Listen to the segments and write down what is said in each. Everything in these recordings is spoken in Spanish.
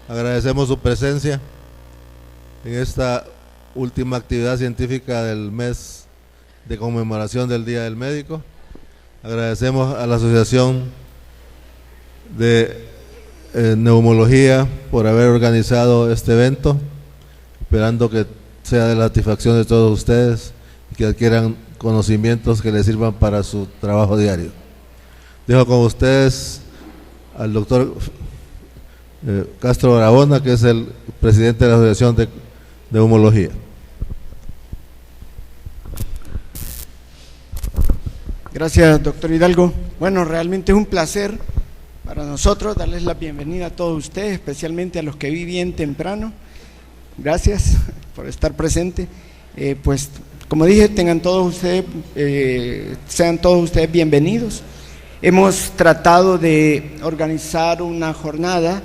Agradecemos su presencia en esta última actividad científica del mes de conmemoración del Día del Médico. Agradecemos a la Asociación de Neumología por haber organizado este evento, esperando que sea de la satisfacción de todos ustedes y que adquieran conocimientos que les sirvan para su trabajo diario. Dejo con ustedes al doctor Castro Barahona, que es el presidente de la Asociación de Neumología. Gracias, doctor Hidalgo. Bueno, realmente es un placer para nosotros darles la bienvenida a todos ustedes, especialmente a los que vi bien temprano. Gracias por estar presente. Pues, como dije, sean todos ustedes bienvenidos. Hemos tratado de organizar una jornada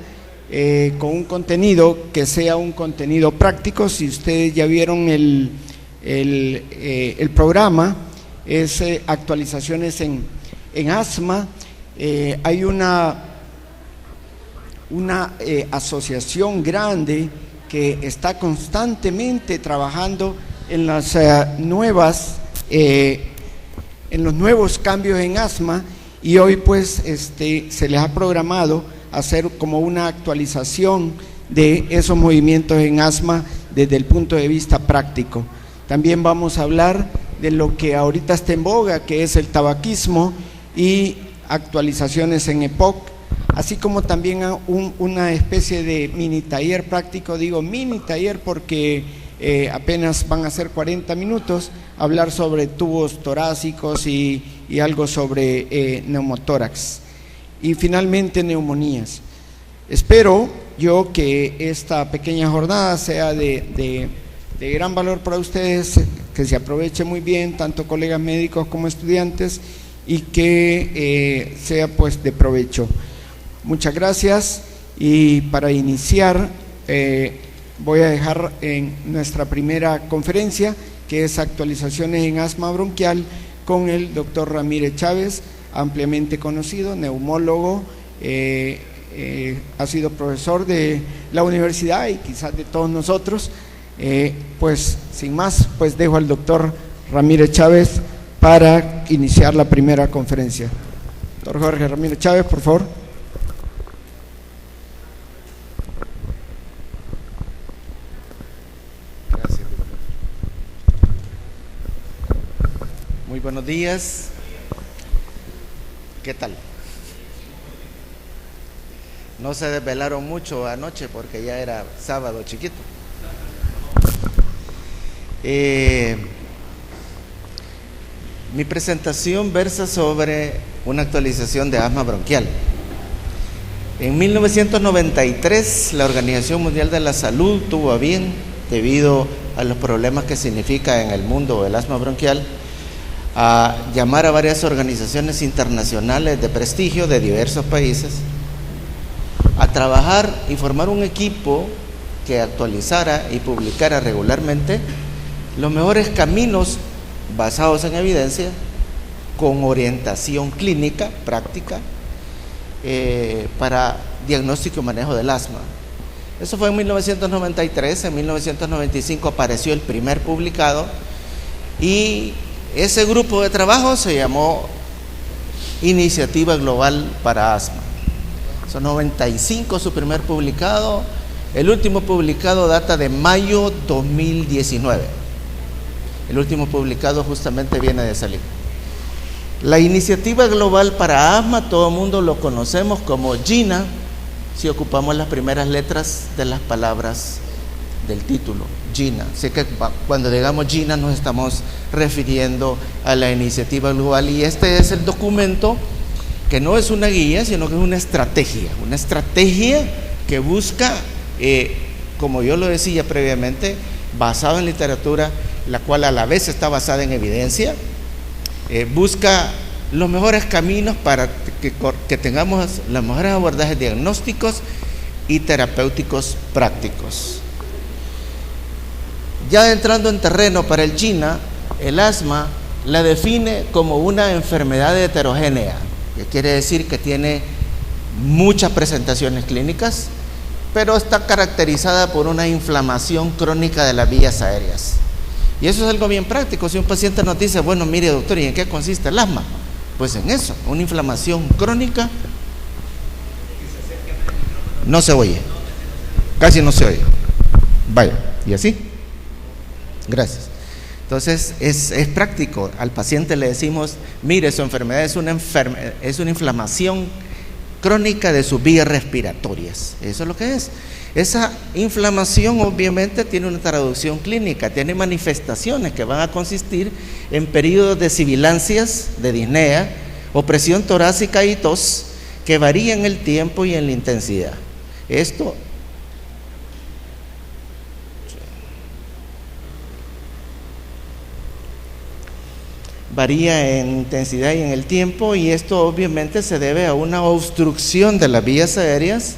con un contenido que sea un contenido práctico. Si ustedes ya vieron el programa, es actualizaciones en asma. Hay una asociación grande que está constantemente trabajando en las en los nuevos cambios en asma, y hoy pues se les ha programado hacer como una actualización de esos movimientos en asma desde el punto de vista práctico. También vamos a hablar de lo que ahorita está en boga, que es el tabaquismo, y actualizaciones en EPOC, así como también una especie de mini taller práctico. Digo mini taller porque apenas van a ser 40 minutos, hablar sobre tubos torácicos y algo sobre neumotórax, y finalmente neumonías. Espero yo que esta pequeña jornada sea de gran valor para ustedes, que se aproveche muy bien, tanto colegas médicos como estudiantes, y que sea pues de provecho. Muchas gracias, y para iniciar voy a dejar en nuestra primera conferencia, que es actualizaciones en asma bronquial, con el doctor Ramírez Chávez, ampliamente conocido, neumólogo, ha sido profesor de la universidad y quizás de todos nosotros. Pues sin más, pues dejo al doctor Ramírez Chávez para iniciar la primera conferencia. Doctor Jorge Ramírez Chávez, por favor. Gracias. Muy buenos días. ¿Qué tal? No se desvelaron mucho anoche porque ya era sábado chiquito. Mi presentación versa sobre una actualización de asma bronquial. En 1993, la Organización Mundial de la Salud tuvo a bien, debido a los problemas que significa en el mundo el asma bronquial, a llamar a varias organizaciones internacionales de prestigio de diversos países a trabajar y formar un equipo que actualizara y publicara regularmente los mejores caminos basados en evidencia, con orientación clínica, práctica, para diagnóstico y manejo del asma. Eso fue en 1993, en 1995 apareció el primer publicado, y ese grupo de trabajo se llamó Iniciativa Global para Asma. Son 95 su primer publicado, el último publicado data de mayo 2019. El último publicado justamente viene de salir. La Iniciativa Global para Asma, todo el mundo lo conocemos como GINA, si ocupamos las primeras letras de las palabras del título, GINA. Así que cuando digamos GINA nos estamos refiriendo a la Iniciativa Global, y este es el documento que no es una guía, sino que es una estrategia que busca, como yo lo decía previamente, basado en literatura, la cual a la vez está basada en evidencia, busca los mejores caminos para que tengamos los mejores abordajes diagnósticos y terapéuticos prácticos. Ya entrando en terreno para el GINA, el asma la define como una enfermedad heterogénea, que quiere decir que tiene muchas presentaciones clínicas, pero está caracterizada por una inflamación crónica de las vías aéreas. Y eso es algo bien práctico. Si un paciente nos dice, bueno, mire doctor, ¿y en qué consiste el asma? Pues en eso, una inflamación crónica. No se oye, casi no se oye. Vaya, y así. Gracias. Entonces es práctico. Al paciente le decimos, mire, su enfermedad es una inflamación crónica de sus vías respiratorias. Eso es lo que es. Esa inflamación obviamente tiene una traducción clínica, tiene manifestaciones que van a consistir en periodos de sibilancias, de disnea, opresión torácica y tos, que varían en el tiempo y en la intensidad. Esto varía en intensidad y en el tiempo, y esto obviamente se debe a una obstrucción de las vías aéreas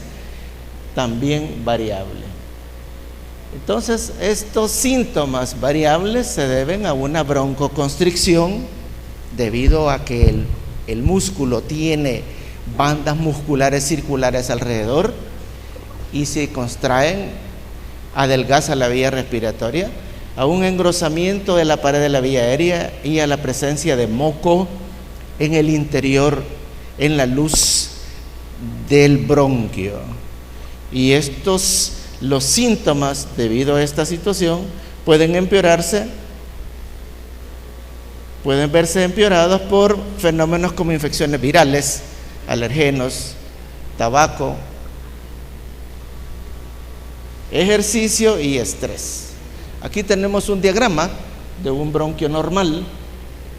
también variable. Entonces, estos síntomas variables se deben a una broncoconstricción debido a que el músculo tiene bandas musculares circulares alrededor y si contraen, adelgaza la vía respiratoria, a un engrosamiento de la pared de la vía aérea y a la presencia de moco en el interior, en la luz del bronquio. Y los síntomas debido a esta situación pueden empeorarse, pueden verse empeorados por fenómenos como infecciones virales, alergenos, tabaco, ejercicio y estrés. Aquí tenemos un diagrama de un bronquio normal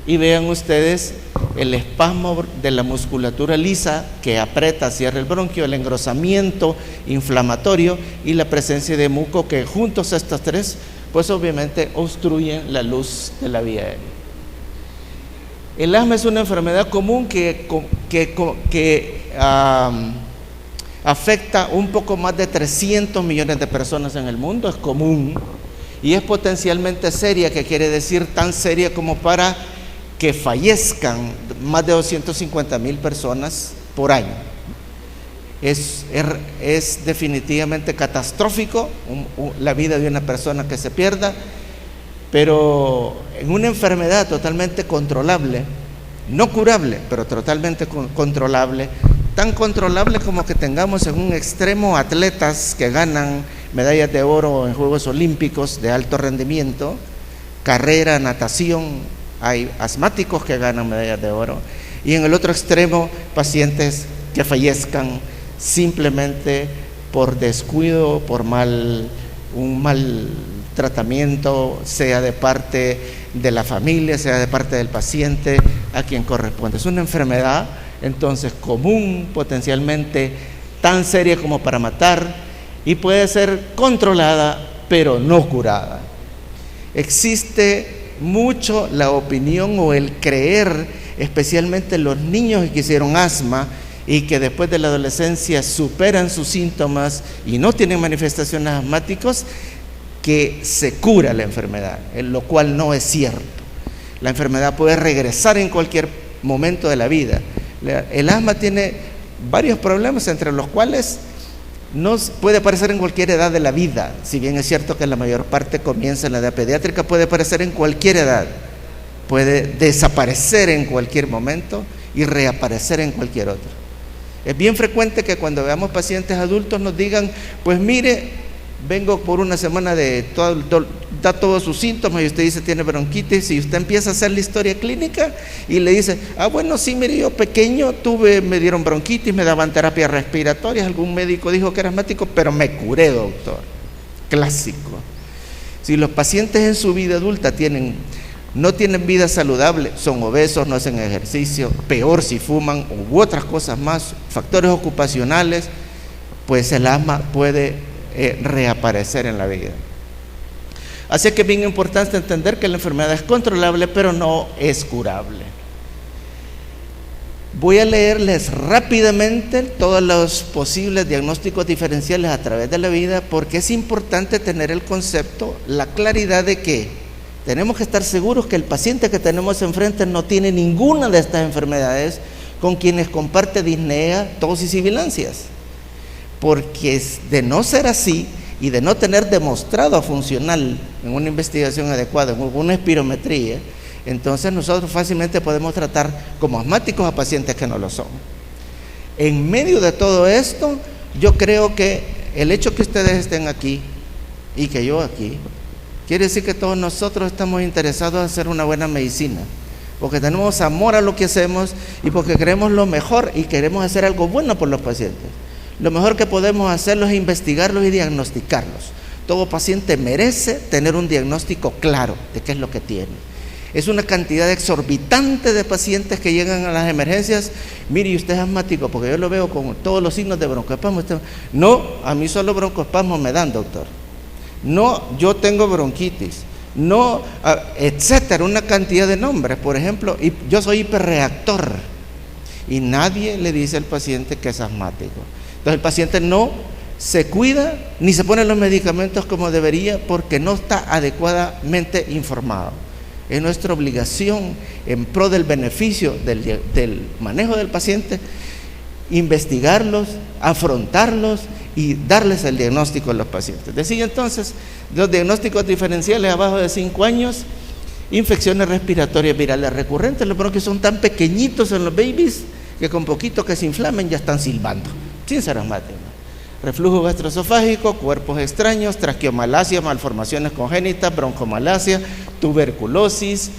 y vean ustedes el espasmo de la musculatura lisa que aprieta, cierra el bronquio, el engrosamiento inflamatorio y la presencia de muco, que juntos estos tres pues obviamente obstruyen la luz de la vía aérea. El asma es una enfermedad común que afecta un poco más de 300 millones de personas en el mundo, es común. Y es potencialmente seria, que quiere decir tan seria como para que fallezcan más de 250,000 personas por año. Es definitivamente catastrófico la vida de una persona que se pierda, pero en una enfermedad totalmente controlable, no curable, pero totalmente controlable, tan controlable como que tengamos en un extremo atletas que ganan medallas de oro en Juegos Olímpicos de alto rendimiento, carrera, natación, hay asmáticos que ganan medallas de oro, y en el otro extremo pacientes que fallezcan simplemente por descuido, por un mal tratamiento, sea de parte de la familia, sea de parte del paciente a quien corresponde. Es una enfermedad entonces común, potencialmente tan seria como para matar, y puede ser controlada pero no curada. Existe mucho la opinión o el creer, especialmente los niños que hicieron asma y que después de la adolescencia superan sus síntomas y no tienen manifestaciones asmáticas, que se cura la enfermedad, lo cual no es cierto. La enfermedad puede regresar en cualquier momento de la vida. El asma tiene varios problemas, entre los cuales no puede aparecer en cualquier edad de la vida. Si bien es cierto que la mayor parte comienza en la edad pediátrica, puede aparecer en cualquier edad, puede desaparecer en cualquier momento y reaparecer en cualquier otro. Es bien frecuente que cuando veamos pacientes adultos nos digan, pues mire, vengo por una semana da todos sus síntomas y usted dice tiene bronquitis, y usted empieza a hacer la historia clínica y le dice, bueno, sí, mire, yo pequeño me dieron bronquitis, me daban terapias respiratorias, algún médico dijo que era asmático, pero me curé, doctor. Clásico. Si los pacientes en su vida adulta no tienen vida saludable, son obesos, no hacen ejercicio, peor si fuman u otras cosas más, factores ocupacionales, pues el asma puede reaparecer en la vida. Así que es bien importante entender que la enfermedad es controlable, pero no es curable. Voy a leerles rápidamente todos los posibles diagnósticos diferenciales a través de la vida, porque es importante tener el concepto, la claridad de que tenemos que estar seguros que el paciente que tenemos enfrente no tiene ninguna de estas enfermedades con quienes comparte disnea, tos y sibilancias. porque de no ser así y de no tener demostrado funcional en una investigación adecuada, en una espirometría, entonces nosotros fácilmente podemos tratar como asmáticos a pacientes que no lo son. En medio de todo esto, yo creo que el hecho que ustedes estén aquí y que yo aquí, quiere decir que todos nosotros estamos interesados en hacer una buena medicina, porque tenemos amor a lo que hacemos y porque queremos lo mejor y queremos hacer algo bueno por los pacientes. Lo mejor que podemos hacerlo es investigarlos y diagnosticarlos. Todo paciente merece tener un diagnóstico claro de qué es lo que tiene. Es una cantidad exorbitante de pacientes que llegan a las emergencias. Mire, ¿y usted es asmático? Porque yo lo veo con todos los signos de broncoespasmo. No, a mí solo broncoespasmo me dan, doctor. No, yo tengo bronquitis. No, etcétera, una cantidad de nombres. Por ejemplo, yo soy hiperreactor y nadie le dice al paciente que es asmático. Entonces el paciente no se cuida ni se pone los medicamentos como debería porque no está adecuadamente informado. Es nuestra obligación en pro del beneficio del manejo del paciente, investigarlos, afrontarlos y darles el diagnóstico a los pacientes. Decía entonces, los diagnósticos diferenciales abajo de 5 años, infecciones respiratorias virales recurrentes. Los bronquios son tan pequeñitos en los babies que con poquito que se inflamen ya están silbando, sin ser asmáticos. Reflujo gastroesofágico, cuerpos extraños, traqueomalacia, malformaciones congénitas, broncomalacia, tuberculosis,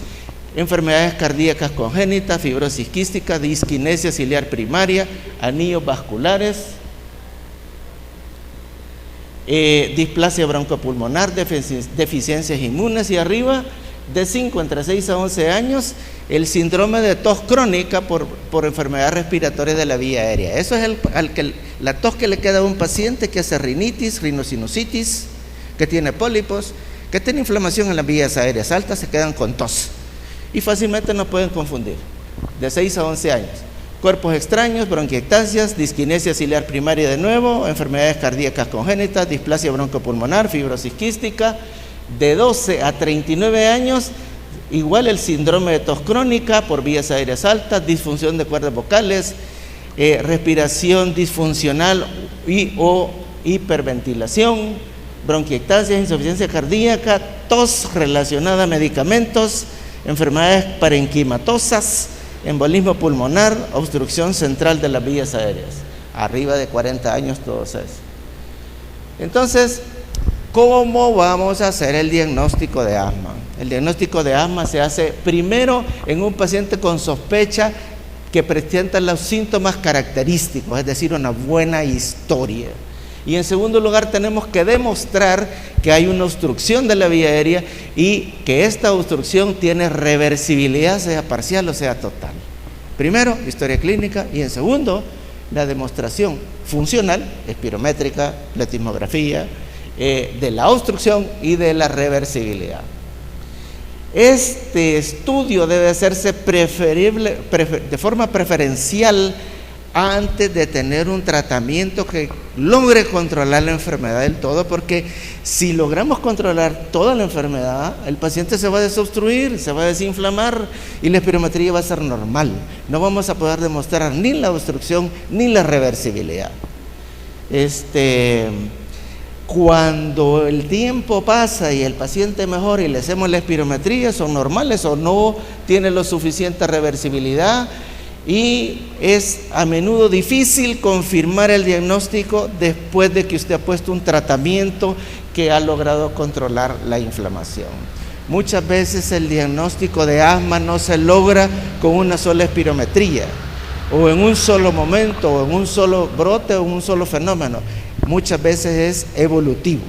enfermedades cardíacas congénitas, fibrosis quística, disquinesia ciliar primaria, anillos vasculares, displasia broncopulmonar, deficiencias inmunes, y arriba de 5 entre 6 a 11 años el síndrome de tos crónica por enfermedad respiratoria de la vía aérea. Eso es la tos que le queda a un paciente que hace rinitis, rinosinusitis, que tiene pólipos, que tiene inflamación en las vías aéreas altas, se quedan con tos y fácilmente nos pueden confundir. De 6 a 11 años. Cuerpos extraños, bronquiectasias, disquinesia ciliar primaria de nuevo, enfermedades cardíacas congénitas, displasia broncopulmonar, fibrosis quística. De 12 a 39 años, igual el síndrome de tos crónica por vías aéreas altas, disfunción de cuerdas vocales, respiración disfuncional o hiperventilación, bronquiectasia, insuficiencia cardíaca, tos relacionada a medicamentos, enfermedades parenquimatosas, embolismo pulmonar, obstrucción central de las vías aéreas. Arriba de 40 años todos esos. Entonces, ¿cómo vamos a hacer el diagnóstico de asma? El diagnóstico de asma se hace primero en un paciente con sospecha que presenta los síntomas característicos, es decir, una buena historia. Y en segundo lugar tenemos que demostrar que hay una obstrucción de la vía aérea y que esta obstrucción tiene reversibilidad, sea parcial o sea total. Primero, historia clínica, y en segundo, la demostración funcional, espirométrica, pletismografía, de la obstrucción y de la reversibilidad. Este estudio debe hacerse de forma preferencial antes de tener un tratamiento que logre controlar la enfermedad del todo, porque si logramos controlar toda la enfermedad, el paciente se va a desobstruir, se va a desinflamar y la espirometría va a ser normal. No vamos a poder demostrar ni la obstrucción ni la reversibilidad. Cuando el tiempo pasa y el paciente mejora y le hacemos la espirometría, son normales o no tienen lo suficiente reversibilidad, y es a menudo difícil confirmar el diagnóstico después de que usted ha puesto un tratamiento que ha logrado controlar la inflamación. Muchas veces el diagnóstico de asma no se logra con una sola espirometría, o en un solo momento, o en un solo brote, o en un solo fenómeno. Muchas veces es evolutivo.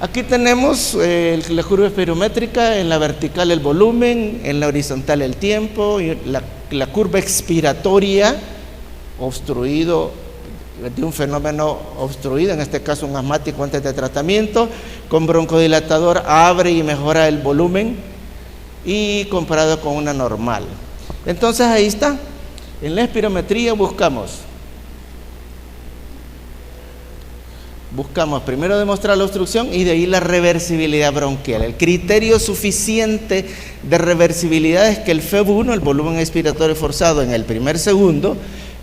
Aquí tenemos la curva espirométrica, en la vertical el volumen, en la horizontal el tiempo, y la curva expiratoria, obstruido, de un fenómeno obstruido, en este caso un asmático antes de tratamiento, con broncodilatador abre y mejora el volumen, y comparado con una normal. Entonces ahí está, en la espirometría buscamos primero demostrar la obstrucción y de ahí la reversibilidad bronquial. El criterio suficiente de reversibilidad es que el FEV1, el volumen expiratorio forzado en el primer segundo,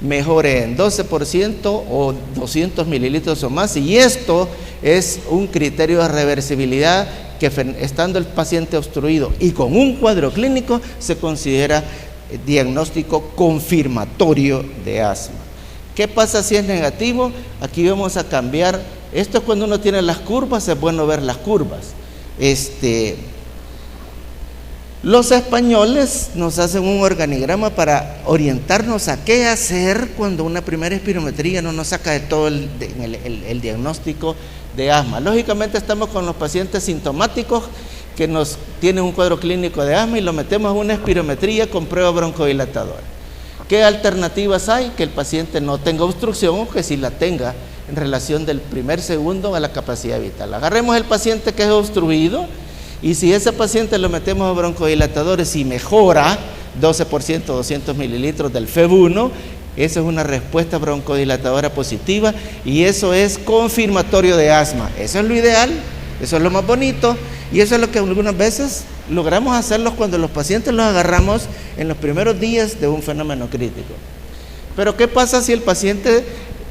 mejore en 12% o 200 mililitros o más, y esto es un criterio de reversibilidad que, estando el paciente obstruido y con un cuadro clínico, se considera diagnóstico confirmatorio de asma. ¿Qué pasa si es negativo? Aquí vamos a cambiar. Esto es cuando uno tiene las curvas, es bueno ver las curvas. Los españoles nos hacen un organigrama para orientarnos a qué hacer cuando una primera espirometría no nos saca de todo el diagnóstico de asma. Lógicamente estamos con los pacientes sintomáticos que nos tienen un cuadro clínico de asma y lo metemos a una espirometría con prueba broncodilatadora. ¿Qué alternativas hay? Que el paciente no tenga obstrucción o que sí la tenga en relación del primer segundo a la capacidad vital. Agarremos el paciente que es obstruido, y si ese paciente lo metemos a broncodilatadores y mejora 12%, 200 mililitros del FEB1, esa es una respuesta broncodilatadora positiva y eso es confirmatorio de asma. Eso es lo ideal, eso es lo más bonito y eso es lo que algunas veces logramos hacerlos cuando los pacientes los agarramos en los primeros días de un fenómeno crítico. Pero ¿qué pasa si el paciente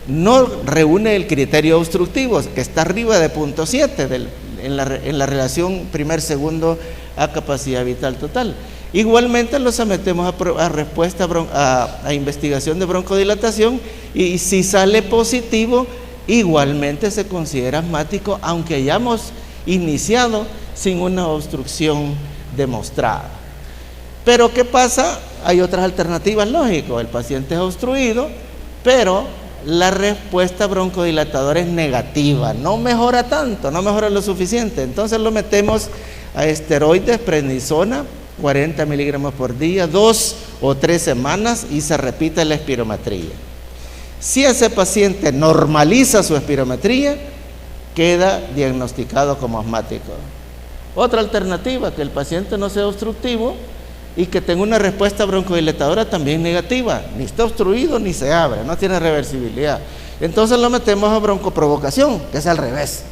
no reúne el criterio obstructivo, que está arriba de 0.7 en la relación primer-segundo a capacidad vital total? Igualmente los sometemos a respuesta a investigación de broncodilatación y si sale positivo, igualmente se considera asmático, aunque hayamos iniciado sin una obstrucción demostrada. Pero ¿qué pasa? Hay otras alternativas, lógico, el paciente es obstruido, pero la respuesta broncodilatadora es negativa, no mejora tanto, no mejora lo suficiente, entonces lo metemos a esteroides, prednisona, 40 miligramos por día, 2 o 3 semanas y se repite la espirometría. Si ese paciente normaliza su espirometría, queda diagnosticado como asmático. Otra alternativa, que el paciente no sea obstructivo y que tenga una respuesta broncodilatadora también negativa, ni está obstruido ni se abre, no tiene reversibilidad. Entonces lo metemos a broncoprovocación, que es al revés.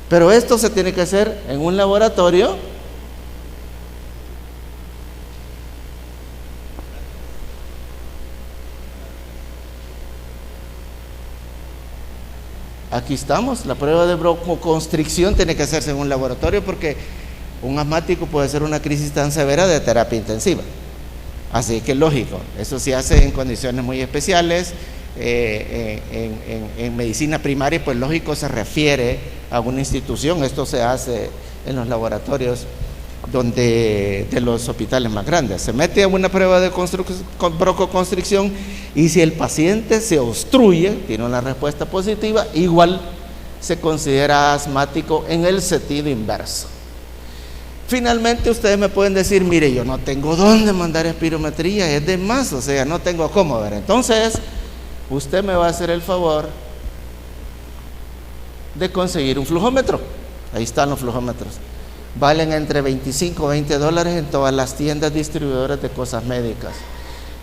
Pero esto se tiene que hacer en un laboratorio Aquí estamos, la prueba de broncoconstricción tiene que hacerse en un laboratorio porque un asmático puede ser una crisis tan severa de terapia intensiva. Así que lógico, eso se hace en condiciones muy especiales. En medicina primaria, pues lógico, se refiere a una institución. Esto se hace en los laboratorios de los hospitales más grandes. Se mete a una prueba de broncoconstricción y si el paciente se obstruye, tiene una respuesta positiva, igual se considera asmático en el sentido inverso. Finalmente ustedes me pueden decir, mire, yo no tengo dónde mandar espirometría, es de más, o sea, no tengo cómo ver. Entonces, usted me va a hacer el favor de conseguir un flujómetro. Ahí están los flujómetros. Valen entre 25 y $20 en todas las tiendas distribuidoras de cosas médicas.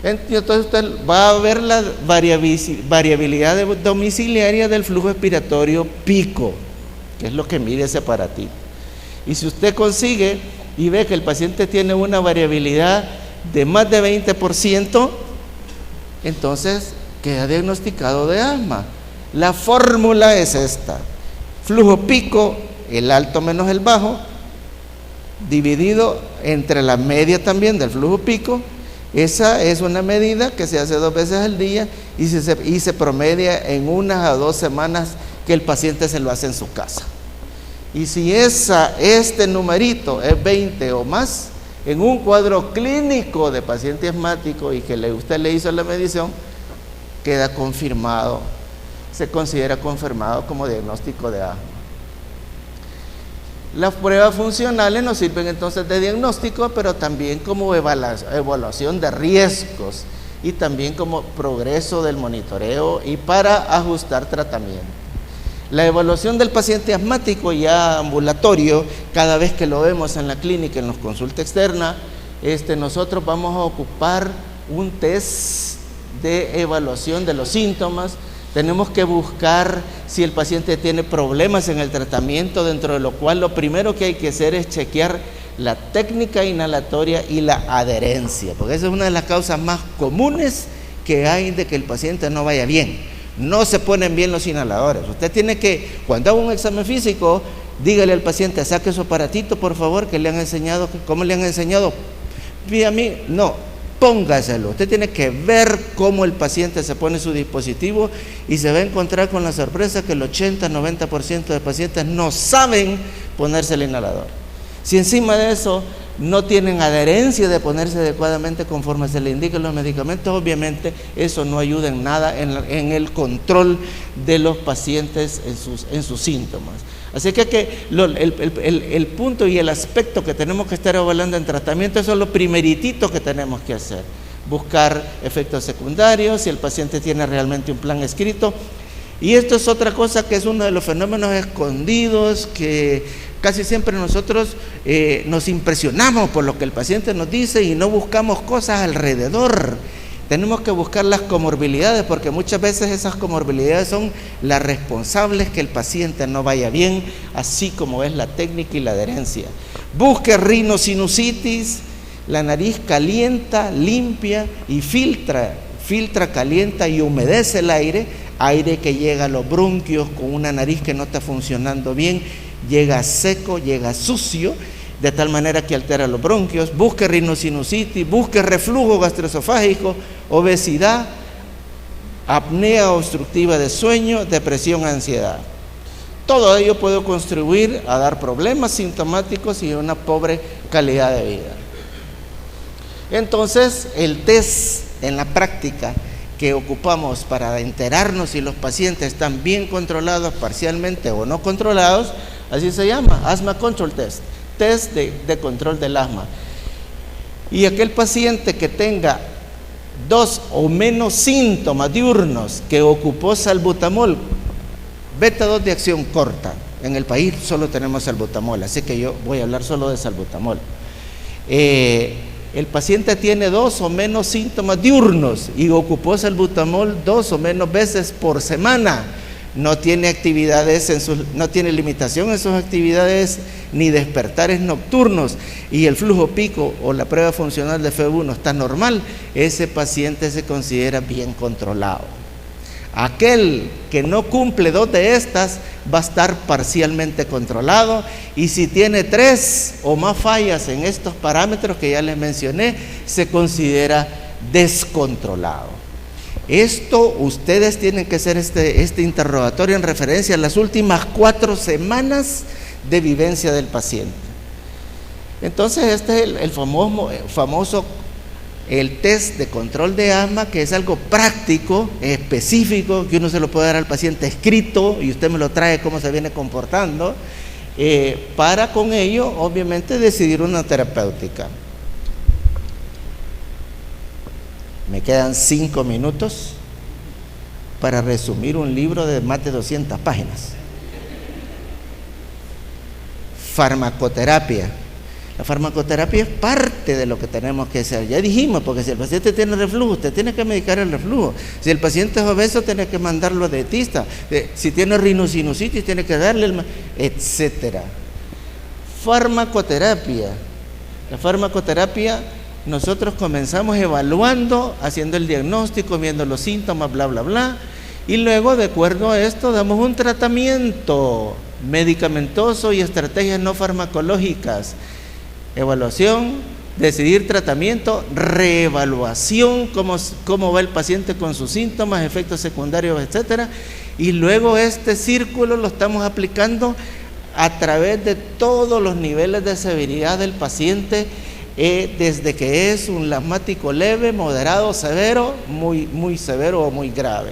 Entonces usted va a ver la variabilidad domiciliaria del flujo expiratorio pico, que es lo que mide ese aparatito. Y si usted consigue y ve que el paciente tiene una variabilidad de más de 20%, entonces queda diagnosticado de asma. La fórmula es esta: flujo pico, el alto menos el bajo, dividido entre la media también del flujo pico. Esa es una medida que se hace 2 veces al día y se promedia en 1 a 2 semanas que el paciente se lo hace en su casa. Y si este numerito es 20 o más, en un cuadro clínico de paciente asmático y que usted le hizo la medición, queda confirmado, se considera confirmado como diagnóstico de asma. Las pruebas funcionales nos sirven entonces de diagnóstico, pero también como evaluación de riesgos y también como progreso del monitoreo y para ajustar tratamiento. La evaluación del paciente asmático ya ambulatorio, cada vez que lo vemos en la clínica, en la consulta externa, nosotros vamos a ocupar un test de evaluación de los síntomas. Tenemos que buscar si el paciente tiene problemas en el tratamiento, dentro de lo cual lo primero que hay que hacer es chequear la técnica inhalatoria y la adherencia, porque esa es una de las causas más comunes que hay de que el paciente no vaya bien. No se ponen bien los inhaladores. Usted tiene que, cuando haga un examen físico, dígale al paciente, saque su aparatito, por favor, que le han enseñado. ¿Cómo le han enseñado? Pide a mí, no, póngaselo. Usted tiene que ver cómo el paciente se pone su dispositivo y se va a encontrar con la sorpresa que el 80-90% de pacientes no saben ponerse el inhalador. Si encima de eso no tienen adherencia de ponerse adecuadamente conforme se le indican los medicamentos, obviamente eso no ayuda en nada en el control de los pacientes en sus síntomas. Así que el punto y el aspecto que tenemos que estar evaluando en tratamiento, eso es lo primeritito que tenemos que hacer. Buscar efectos secundarios, si el paciente tiene realmente un plan escrito. Y esto es otra cosa que es uno de los fenómenos escondidos que casi siempre nosotros nos impresionamos por lo que el paciente nos dice y no buscamos cosas alrededor. Tenemos que buscar las comorbilidades, porque muchas veces esas comorbilidades son las responsables que el paciente no vaya bien, así como es la técnica y la adherencia. Busque rinosinusitis, la nariz calienta, limpia y filtra, calienta y humedece el aire que llega a los bronquios con una nariz que no está funcionando bien, llega seco, llega sucio, de tal manera que altera los bronquios. Busque rinosinusitis, busque reflujo gastroesofágico, obesidad, apnea obstructiva de sueño, depresión, ansiedad. Todo ello puede contribuir a dar problemas sintomáticos y una pobre calidad de vida. Entonces, el test en la práctica que ocupamos para enterarnos si los pacientes están bien controlados parcialmente o no controlados, así se llama, Asthma Control Test. Test de control del asma. Y aquel paciente que tenga 2 o menos síntomas diurnos que ocupó salbutamol, beta 2 de acción corta. En el país solo tenemos salbutamol, así que yo voy a hablar solo de salbutamol. El paciente tiene 2 o menos síntomas diurnos y ocupó salbutamol 2 o menos veces por semana. No tiene actividades no tiene limitación en sus actividades ni despertares nocturnos y el flujo pico o la prueba funcional de FEV1 está normal, ese paciente se considera bien controlado. Aquel que no cumple 2 de estas va a estar parcialmente controlado, y si tiene 3 o más fallas en estos parámetros que ya les mencioné, se considera descontrolado. Esto ustedes tienen que hacer este interrogatorio en referencia a las últimas 4 semanas de vivencia del paciente. Entonces este es el famoso el test de control de asma, que es algo práctico, específico, que uno se lo puede dar al paciente escrito y usted me lo trae cómo se viene comportando, para con ello obviamente decidir una terapéutica. Me quedan 5 minutos para resumir un libro de más de 200 páginas. Farmacoterapia. La farmacoterapia es parte de lo que tenemos que hacer. Ya dijimos, porque si el paciente tiene reflujo, usted tiene que medicar el reflujo. Si el paciente es obeso, tiene que mandarlo a dietista. Si tiene rinosinusitis, tiene que darle etcétera. Farmacoterapia. La farmacoterapia, nosotros comenzamos evaluando, haciendo el diagnóstico, viendo los síntomas, bla, bla, bla, y luego, de acuerdo a esto, damos un tratamiento medicamentoso y estrategias no farmacológicas. Evaluación, decidir tratamiento, reevaluación, cómo va el paciente con sus síntomas, efectos secundarios, etcétera, y luego este círculo lo estamos aplicando a través de todos los niveles de severidad del paciente, desde que es un asmático leve, moderado, severo, muy severo o muy grave.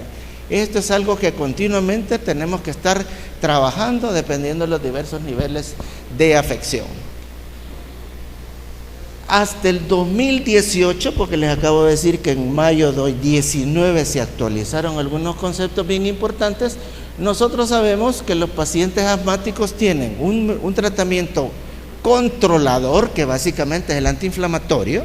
Esto es algo que continuamente tenemos que estar trabajando dependiendo de los diversos niveles de afección. Hasta el 2018, porque les acabo de decir que en mayo de 2019 se actualizaron algunos conceptos bien importantes, nosotros sabemos que los pacientes asmáticos tienen un tratamiento controlador, que básicamente es el antiinflamatorio,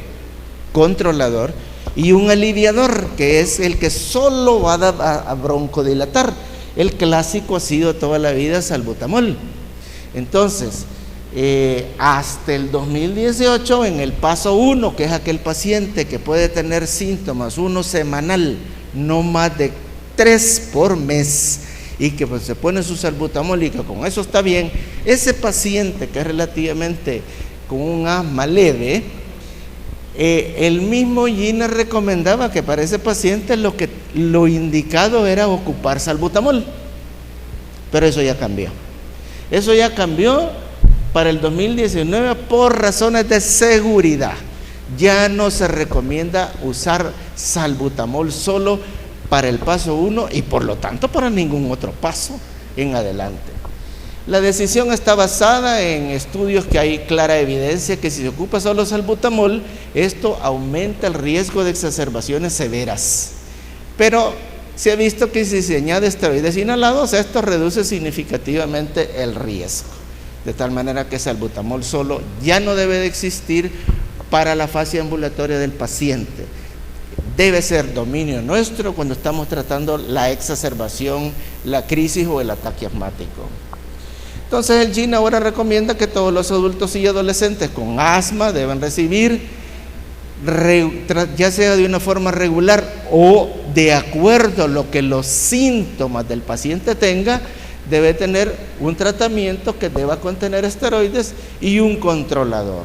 controlador, y un aliviador, que es el que solo va a broncodilatar. El clásico ha sido toda la vida salbutamol. Entonces, hasta el 2018, en el paso 1, que es aquel paciente que puede tener síntomas, uno semanal, no más de 3 por mes, y que pues se pone su salbutamol y que con eso está bien, ese paciente que es relativamente con un asma leve, el mismo GINA recomendaba que para ese paciente lo indicado era ocupar salbutamol, pero eso ya cambió. Eso ya cambió para el 2019 por razones de seguridad. Ya no se recomienda usar salbutamol solo para el paso 1 y por lo tanto para ningún otro paso en adelante. La decisión está basada en estudios que hay clara evidencia que si se ocupa solo salbutamol, esto aumenta el riesgo de exacerbaciones severas. Pero se ha visto que si se añade esteroides inhalados, esto reduce significativamente el riesgo. De tal manera que salbutamol solo ya no debe de existir para la fase ambulatoria del paciente. Debe ser dominio nuestro cuando estamos tratando la exacerbación, la crisis o el ataque asmático. Entonces el GINA ahora recomienda que todos los adultos y adolescentes con asma deben recibir, ya sea de una forma regular o de acuerdo a lo que los síntomas del paciente tenga, debe tener un tratamiento que deba contener esteroides y un controlador.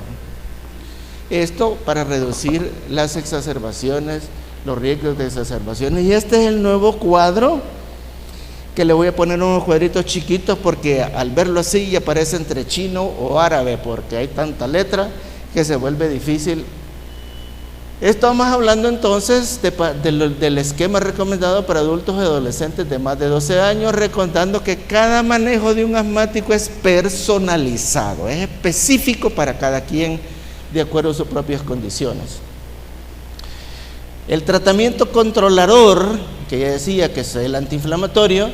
Esto para reducir las exacerbaciones, los riesgos de exacerbaciones. Y este es el nuevo cuadro, que le voy a poner unos cuadritos chiquitos porque al verlo así ya parece entre chino o árabe, porque hay tanta letra que se vuelve difícil. Estamos hablando entonces del esquema recomendado para adultos y adolescentes de más de 12 años, recordando que cada manejo de un asmático es personalizado, es específico para cada quien de acuerdo a sus propias condiciones. El tratamiento controlador, que ya decía que es el antiinflamatorio,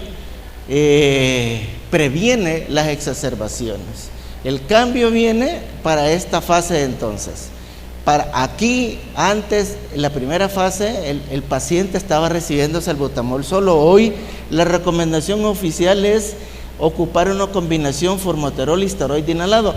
previene las exacerbaciones. El cambio viene para esta fase entonces. Para aquí, antes, en la primera fase, el paciente estaba recibiendo salbutamol solo. Hoy la recomendación oficial es ocupar una combinación formoterol y esteroide inhalado.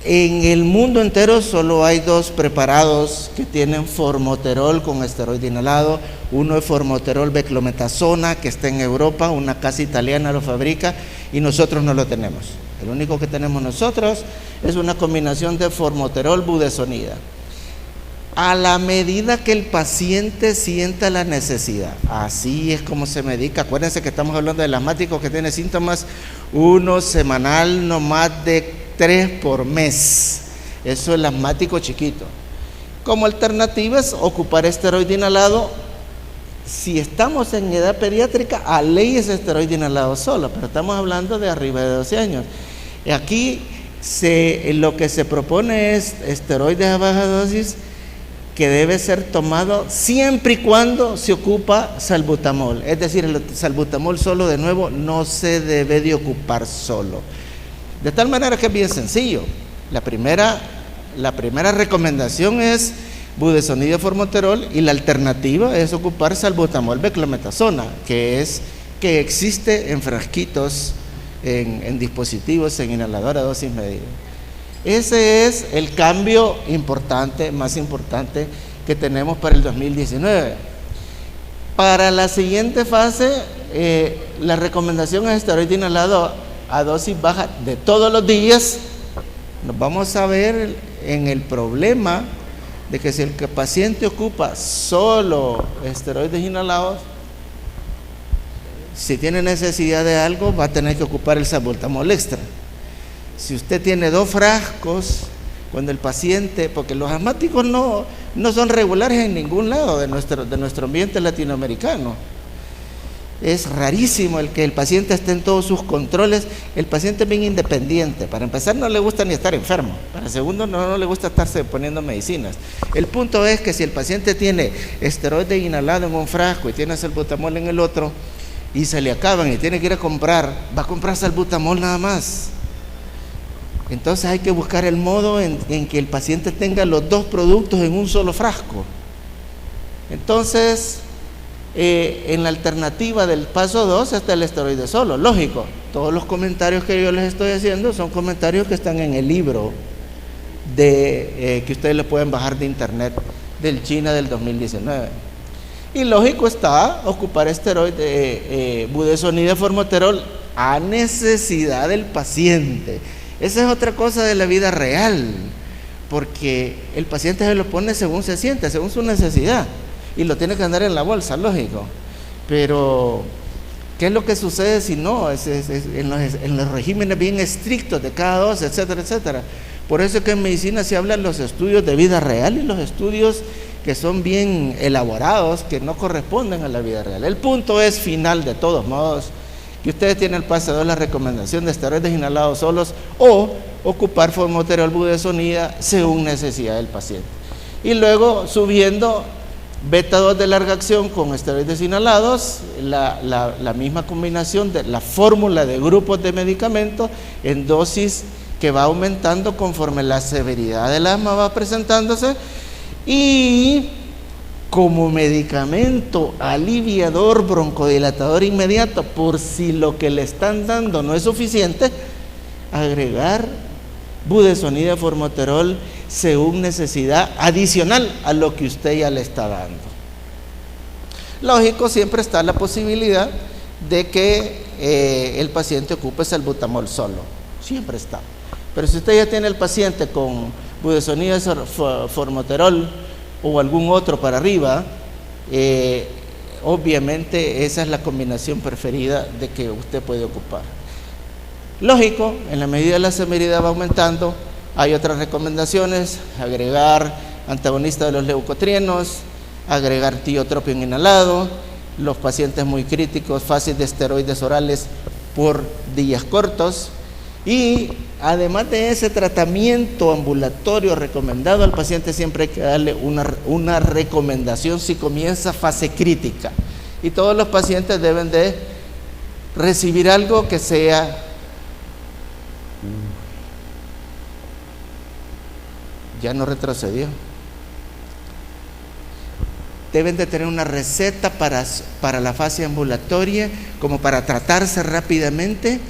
En el mundo entero solo hay 2 preparados que tienen formoterol con esteroide inhalado. Uno es formoterol beclometasona, que está en Europa, una casa italiana lo fabrica y nosotros no lo tenemos. El único que tenemos nosotros es una combinación de formoterol budesonida. A la medida que el paciente sienta la necesidad, así es como se medica. Acuérdense que estamos hablando del asmático que tiene síntomas, uno semanal, no más de 3 por mes. Eso es el asmático chiquito. Como alternativa es ocupar esteroide inhalado. Si estamos en edad pediátrica, a ley es esteroide inhalado solo, pero estamos hablando de arriba de 12 años. Aquí lo que se propone es esteroides a baja dosis que debe ser tomado siempre y cuando se ocupa salbutamol. Es decir, el salbutamol solo, de nuevo, no se debe de ocupar solo. De tal manera que es bien sencillo. La primera recomendación es budesonida formoterol y la alternativa es ocupar salbutamol beclometasona, que existe en frasquitos, en dispositivos, en inhalador a dosis medida. Ese es el cambio importante, más importante que tenemos para el 2019. Para la siguiente fase, la recomendación es esteroide inhalado a dosis baja de todos los días. Nos vamos a ver en el problema de que si el paciente ocupa solo esteroides inhalados, si tiene necesidad de algo, va a tener que ocupar el salbutamol extra. Si usted tiene 2 frascos, cuando el paciente, porque los asmáticos no son regulares en ningún lado de nuestro ambiente latinoamericano. Es rarísimo el que el paciente esté en todos sus controles. El paciente es bien independiente. Para empezar, no le gusta ni estar enfermo. Para segundo, no le gusta estarse poniendo medicinas. El punto es que si el paciente tiene esteroide inhalado en un frasco y tiene salbutamol en el otro, y se le acaban y tiene que ir a comprar, va a comprar salbutamol nada más. Entonces hay que buscar el modo en que el paciente tenga los 2 productos en un solo frasco. Entonces, en la alternativa del paso 2 está el esteroide solo, lógico. todos los comentarios que yo les estoy haciendo son comentarios que están en el libro que ustedes le pueden bajar de internet del China del 2019. Y lógico está ocupar esteroide, budesonida, formoterol a necesidad del paciente. Esa es otra cosa de la vida real, porque el paciente se lo pone según se siente, según su necesidad, y lo tiene que andar en la bolsa, lógico. Pero ¿qué es lo que sucede si no? En los regímenes bien estrictos de cada dosis, etcétera, etcétera. Por eso es que en medicina se hablan los estudios de vida real y los estudios que son bien elaborados, que no corresponden a la vida real. El punto es final, de todos modos, que ustedes tienen el pase 2, la recomendación de esteroides inhalados solos o ocupar formoterol, budesonida según necesidad del paciente. Y luego subiendo beta 2 de larga acción con esteroides inhalados, la misma combinación de la fórmula de grupos de medicamentos en dosis que va aumentando conforme la severidad del asma va presentándose, y como medicamento aliviador, broncodilatador inmediato, por si lo que le están dando no es suficiente, agregar budesonida, formoterol según necesidad adicional a lo que usted ya le está dando. Lógico, siempre está la posibilidad de que el paciente ocupe salbutamol solo, siempre está. Pero si usted ya tiene el paciente con budesonida, formoterol o algún otro para arriba, obviamente esa es la combinación preferida de que usted puede ocupar. Lógico, en la medida de la severidad va aumentando, hay otras recomendaciones: agregar antagonista de los leucotrienos, agregar tiotropium inhalado, los pacientes muy críticos, fases de esteroides orales por días cortos. Y además de ese tratamiento ambulatorio recomendado al paciente, siempre hay que darle una recomendación si comienza fase crítica. Y todos los pacientes deben de recibir algo que sea... Ya no retrocedió. Deben de tener una receta para la fase ambulatoria, como para tratarse rápidamente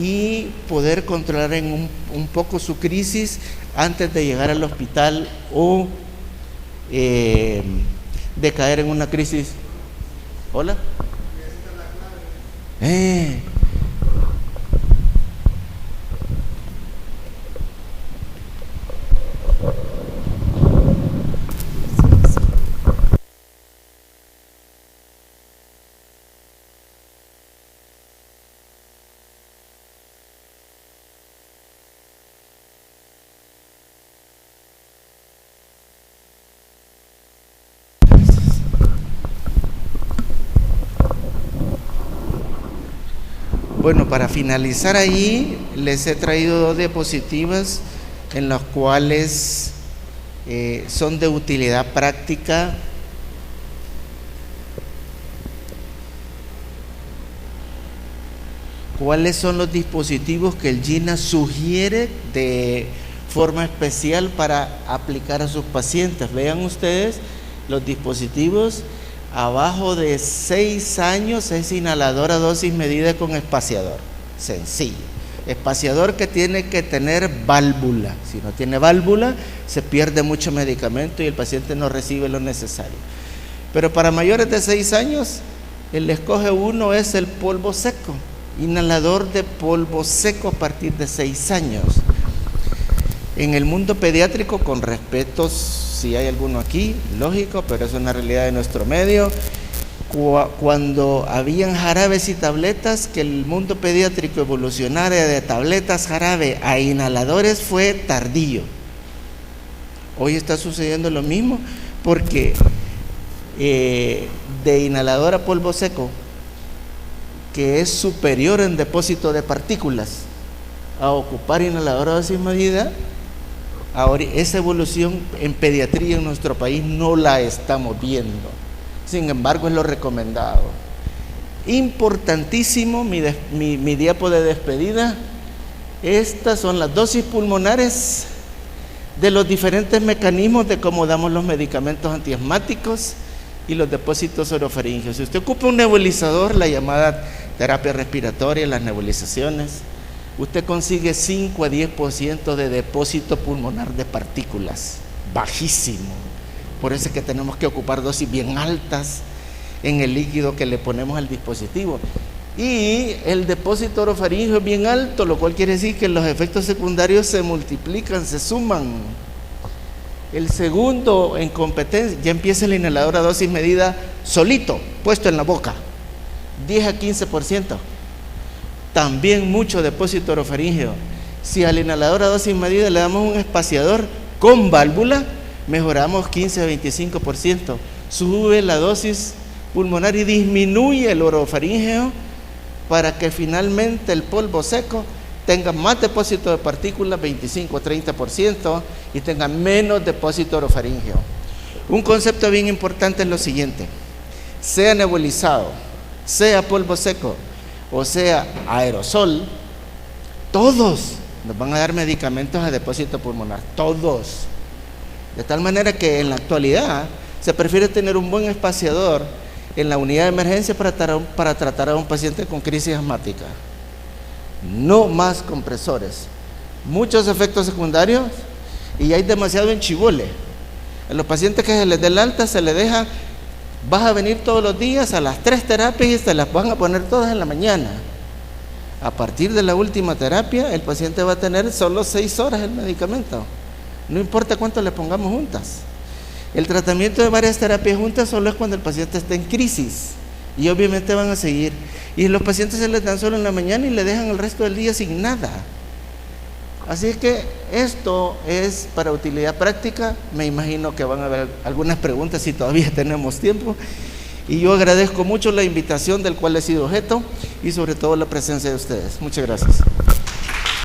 y poder controlar un poco su crisis antes de llegar al hospital o de caer en una crisis. ¿Hola? Bueno, para finalizar ahí, les he traído 2 diapositivas en las cuales son de utilidad práctica. ¿Cuáles son los dispositivos que el GINA sugiere de forma especial para aplicar a sus pacientes? Vean ustedes los dispositivos. Abajo de 6 años es inhalador a dosis medida con espaciador, sencillo. Espaciador que tiene que tener válvula. Si no tiene válvula, se pierde mucho medicamento y el paciente no recibe lo necesario. Pero para mayores de 6 años, el escoge uno es el polvo seco, inhalador de polvo seco a partir de 6 años. En el mundo pediátrico, con respeto, si hay alguno aquí, lógico, pero es una realidad de nuestro medio. Cuando habían jarabes y tabletas, que el mundo pediátrico evolucionara de tabletas jarabe a inhaladores fue tardío. Hoy está sucediendo lo mismo, porque de inhalador a polvo seco, que es superior en depósito de partículas, a ocupar inhalador a dosis medida, ahora esa evolución en pediatría en nuestro país no la estamos viendo. Sin embargo, es lo recomendado. Importantísimo, mi diapo de despedida. Estas son las dosis pulmonares de los diferentes mecanismos de cómo damos los medicamentos antiasmáticos. y los depósitos orofaringeos. Si usted ocupa un nebulizador, la llamada terapia respiratoria, las nebulizaciones, usted consigue 5 a 10% de depósito pulmonar de partículas, bajísimo. Por eso es que tenemos que ocupar dosis bien altas en el líquido que le ponemos al dispositivo. Y el depósito orofaringeo es bien alto, lo cual quiere decir que los efectos secundarios se multiplican, se suman. El segundo en competencia, ya empieza el inhalador a dosis medida solito, puesto en la boca, 10 a 15%. También mucho depósito orofaringeo. Si al inhalador a dosis medida le damos un espaciador con válvula, mejoramos 15 a 25%. Sube la dosis pulmonar y disminuye el orofaringeo para que finalmente el polvo seco tenga más depósito de partículas, 25 a 30%, y tenga menos depósito orofaringeo. Un concepto bien importante es lo siguiente: sea nebulizado, sea polvo seco o sea aerosol, todos nos van a dar medicamentos a depósito pulmonar, todos. De tal manera que en la actualidad se prefiere tener un buen espaciador en la unidad de emergencia para tratar a un paciente con crisis asmática. No más compresores. Muchos efectos secundarios y hay demasiado enchibole. En los pacientes que se les dé el alta se les deja, vas a venir todos los días a las 3 terapias y se las van a poner todas en la mañana. A partir de la última terapia, el paciente va a tener solo 6 horas el medicamento. No importa cuánto le pongamos juntas. El tratamiento de varias terapias juntas solo es cuando el paciente está en crisis, y obviamente van a seguir. Y los pacientes se les dan solo en la mañana y le dejan el resto del día sin nada. Así que esto es para utilidad práctica. Me imagino que van a haber algunas preguntas si todavía tenemos tiempo. Y yo agradezco mucho la invitación del cual he sido objeto y sobre todo la presencia de ustedes. Muchas gracias.